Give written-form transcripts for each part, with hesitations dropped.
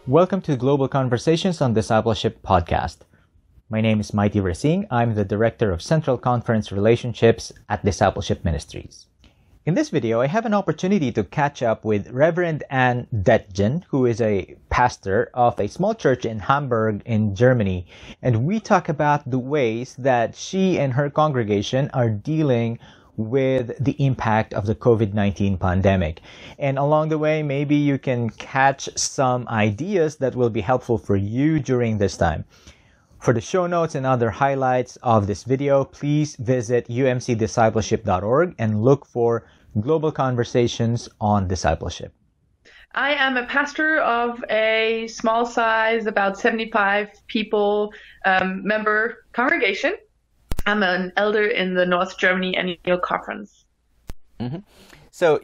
Welcome to Global Conversations on Discipleship podcast. My name is Mighty Rasing. I'm the Director of Central Conference Relationships at Discipleship Ministries. In this video, I have an opportunity to catch up with Reverend Ann Detjen, who is a pastor of a small church in Hamburg in Germany, and we talk about the ways that she and her congregation are dealing with the impact of the COVID-19 pandemic. And along the way, maybe you can catch some ideas that will be helpful for you during this time. For the show notes and other highlights of this video, please visit umcdiscipleship.org and look for Global Conversations on Discipleship. I am a pastor of a small size, about 75 people member congregation. I'm an elder in the North Germany Annual Conference. Mm-hmm. So,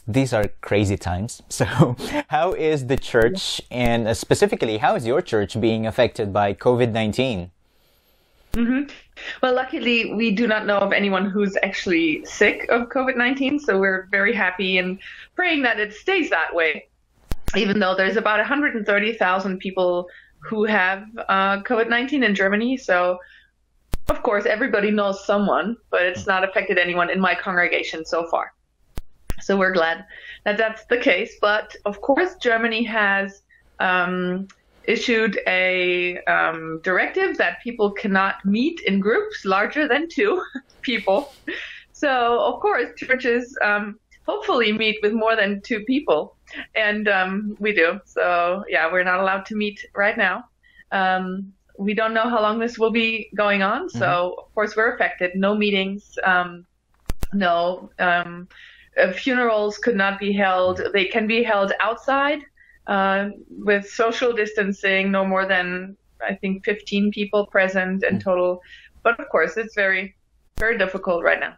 these are crazy times. So how is the church, and specifically, how is your church being affected by COVID-19? Mm-hmm. Well, luckily, we do not know of anyone who's actually sick of COVID-19, so we're very happy and praying that it stays that way, even though there's about 130,000 people who have COVID-19 in Germany. So, of course, everybody knows someone, but it's not affected anyone in my congregation so far. So we're glad that that's the case. But, of course, Germany has issued a directive that people cannot meet in groups larger than 2 people. So, of course, churches hopefully meet with more than 2 people. And we do. So, yeah, we're not allowed to meet right now. We don't know how long this will be going on. So, of course, we're affected. No meetings, funerals could not be held. They can be held outside with social distancing, no more than, I think, 15 people present in total. But, of course, it's very, very difficult right now.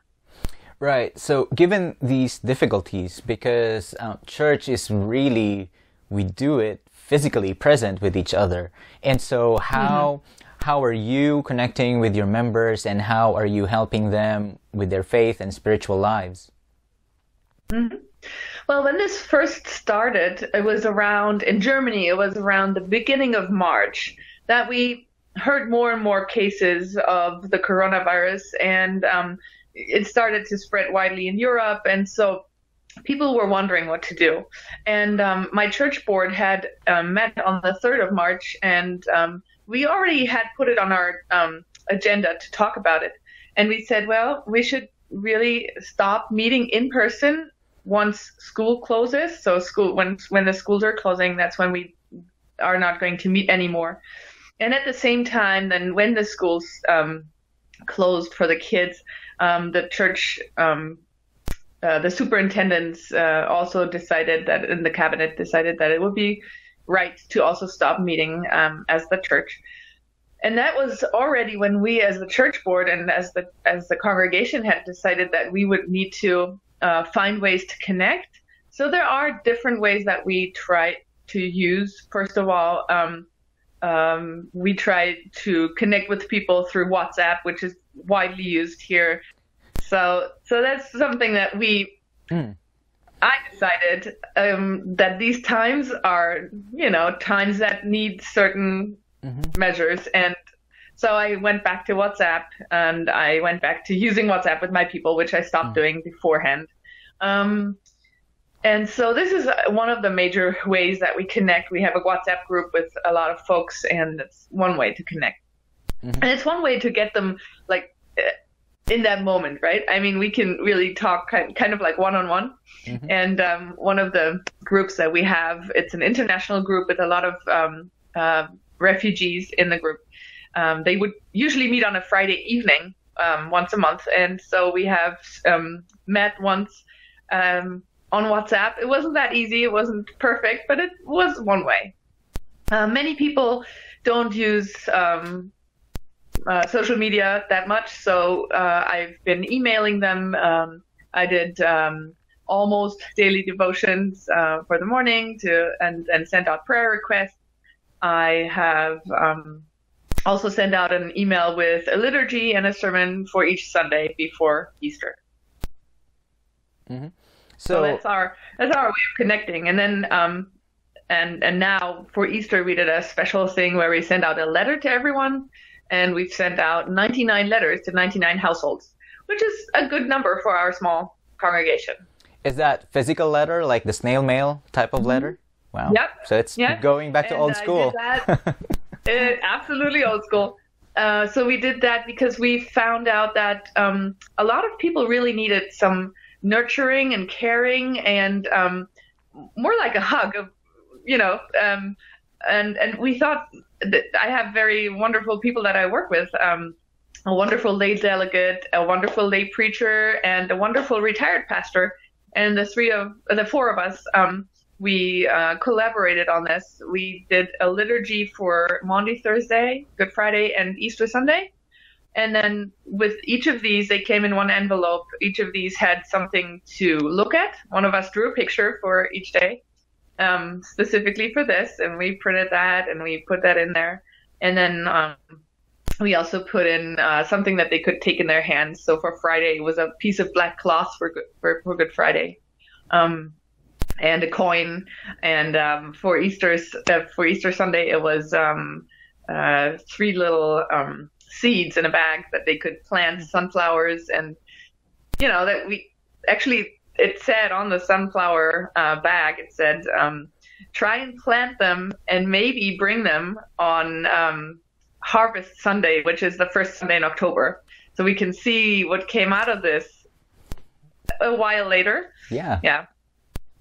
Right. So given these difficulties, because church is really, we do it physically present with each other. And so how are you connecting with your members, and how are you helping them with their faith and spiritual lives? Mm-hmm. Well, when this first started, in Germany, it was around the beginning of March that we heard more and more cases of the coronavirus, and it started to spread widely in Europe. And so people were wondering what to do. And my church board had met on the 3rd of March, and we already had put it on our agenda to talk about it. And we said, well, we should really stop meeting in person once school closes. So when the schools are closing, that's when we are not going to meet anymore. And at the same time, then when the schools closed for the kids, the church, the superintendents also decided that, and the cabinet decided that it would be right to also stop meeting as the church. And that was already when we, as the church board and as the congregation, had decided that we would need to find ways to connect. So there are different ways that we try to use. First of all, we try to connect with people through WhatsApp, which is widely used here. So that's something that I decided that these times are, times that need certain measures. And so I went back to WhatsApp, and I went back to using WhatsApp with my people, which I stopped doing beforehand. And so this is one of the major ways that we connect. We have a WhatsApp group with a lot of folks, and it's one way to connect. And it's one way to get them in that moment, right? I mean, we can really talk kind of like one-on-one. And one of the groups that we have, it's an international group with a lot of refugees in the group. They would usually meet on a Friday evening once a month. And so we have met once on WhatsApp. It wasn't that easy. It wasn't perfect, but it was one way. Many people don't use social media that much, so I've been emailing them. I did almost daily devotions for the morning and sent out prayer requests. I have also sent out an email with a liturgy and a sermon for each Sunday before Easter. So that's our way of connecting. And then and now for Easter we did a special thing where we sent out a letter to everyone, and we've sent out 99 letters to 99 households, which is a good number for our small congregation. Is that physical letter, like the snail mail type of letter? Wow. Yep. So it's going back to old school. Absolutely old school. So we did that because we found out that a lot of people really needed some nurturing and caring and more like a hug of, and we thought that I have very wonderful people that I work with, a wonderful lay delegate, a wonderful lay preacher, and a wonderful retired pastor. And the four of us, we collaborated on this. We did a liturgy for Maundy Thursday, Good Friday, and Easter Sunday. And then with each of these, they came in one envelope. Each of these had something to look at. One of us drew a picture for each day, specifically for this, and we printed that and we put that in there. And then we also put in something that they could take in their hands. So for Friday, it was a piece of black cloth for Good Friday. And a coin, and for Easter Sunday, it was 3 little seeds in a bag that they could plant sunflowers, and that we actually, it said on the sunflower bag, it said try and plant them and maybe bring them on Harvest Sunday, which is the first Sunday in October, so we can see what came out of this a while later. Yeah.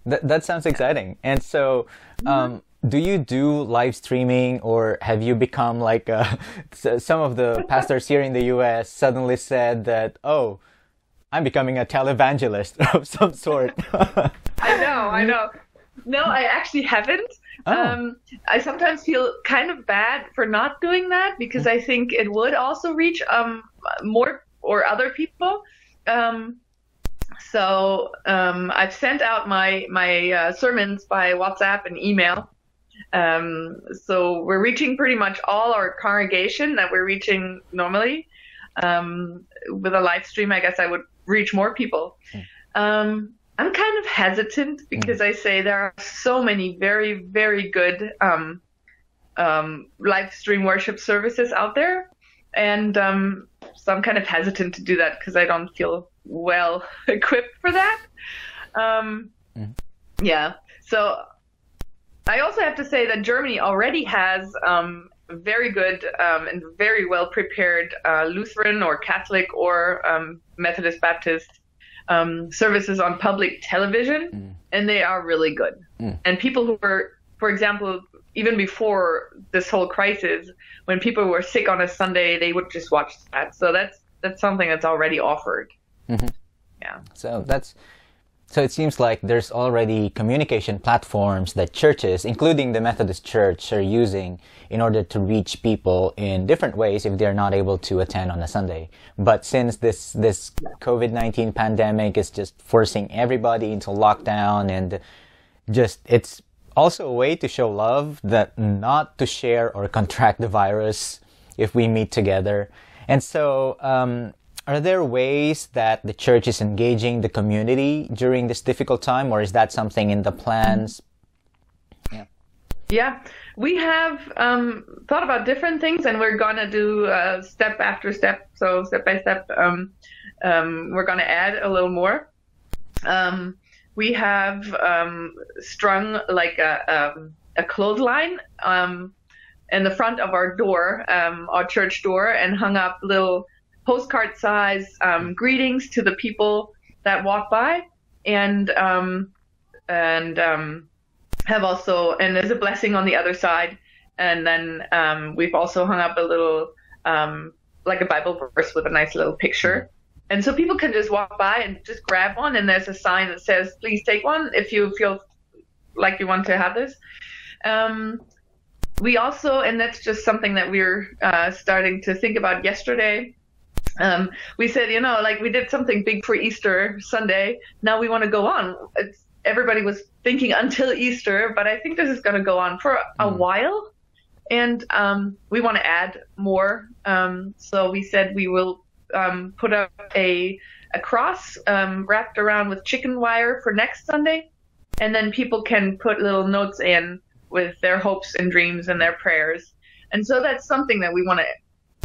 That sounds exciting. And so, do you do live streaming, or have you become like some of the pastors here in the U.S. suddenly said that, oh, I'm becoming a televangelist of some sort? I know. No, I actually haven't. Oh. I sometimes feel kind of bad for not doing that, because I think it would also reach more or other people. So I've sent out my sermons by WhatsApp and email. So we're reaching pretty much all our congregation that we're reaching normally. With a live stream, I guess I would reach more people. I'm kind of hesitant because I say there are so many very, very good live stream worship services out there. And so I'm kind of hesitant to do that because I don't feel well equipped for that. Yeah. So I also have to say that Germany already has very good and very well prepared Lutheran or Catholic or Methodist Baptist services on public television, and they are really good. And people who were, for example, even before this whole crisis, when people were sick on a Sunday, they would just watch that. So that's something that's already offered. Yeah. So it seems like there's already communication platforms that churches, including the Methodist Church, are using in order to reach people in different ways if they're not able to attend on a Sunday. But since this COVID-19 pandemic is just forcing everybody into lockdown, and it's also a way to show love, that not to share or contract the virus if we meet together. And so, are there ways that the church is engaging the community during this difficult time, or is that something in the plans? Yeah, we have thought about different things, and we're going to do step after step. So step by step, we're going to add a little more. We have strung like a clothesline in the front of our door, our church door, and hung up little postcard size greetings to the people that walk by, and have also, and there's a blessing on the other side, and then we've also hung up a little like a Bible verse with a nice little picture, and so people can just walk by and just grab one, and there's a sign that says please take one if you feel like you want to have this. We also, and that's just something that we're starting to think about yesterday, we said, like we did something big for Easter Sunday. Now we want to go on. Everybody was thinking until Easter, but I think this is going to go on for a while. And we want to add more. So we said we will put up a cross wrapped around with chicken wire for next Sunday. And then people can put little notes in with their hopes and dreams and their prayers. And so that's something that we want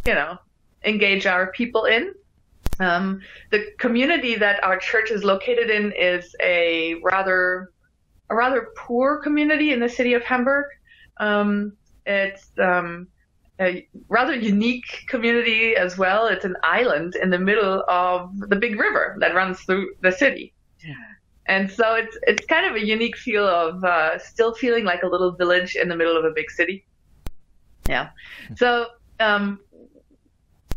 to, engage our people in. The community that our church is located in is a rather poor community in the city of Hamburg. It's a rather unique community as well. It's an island in the middle of the big river that runs through the city. Yeah. And so it's kind of a unique feel of still feeling like a little village in the middle of a big city. Yeah. So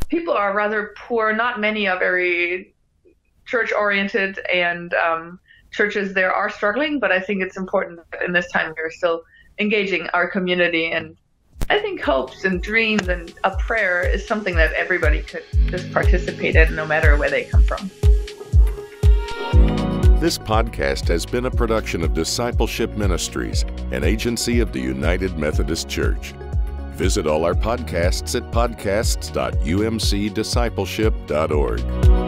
people are rather poor. Not many are very church-oriented, and churches there are struggling, but I think it's important that in this time we're still engaging our community. And I think hopes and dreams and a prayer is something that everybody could just participate in, no matter where they come from. This podcast has been a production of Discipleship Ministries, an agency of the United Methodist Church. Visit all our podcasts at podcasts.umcdiscipleship.org.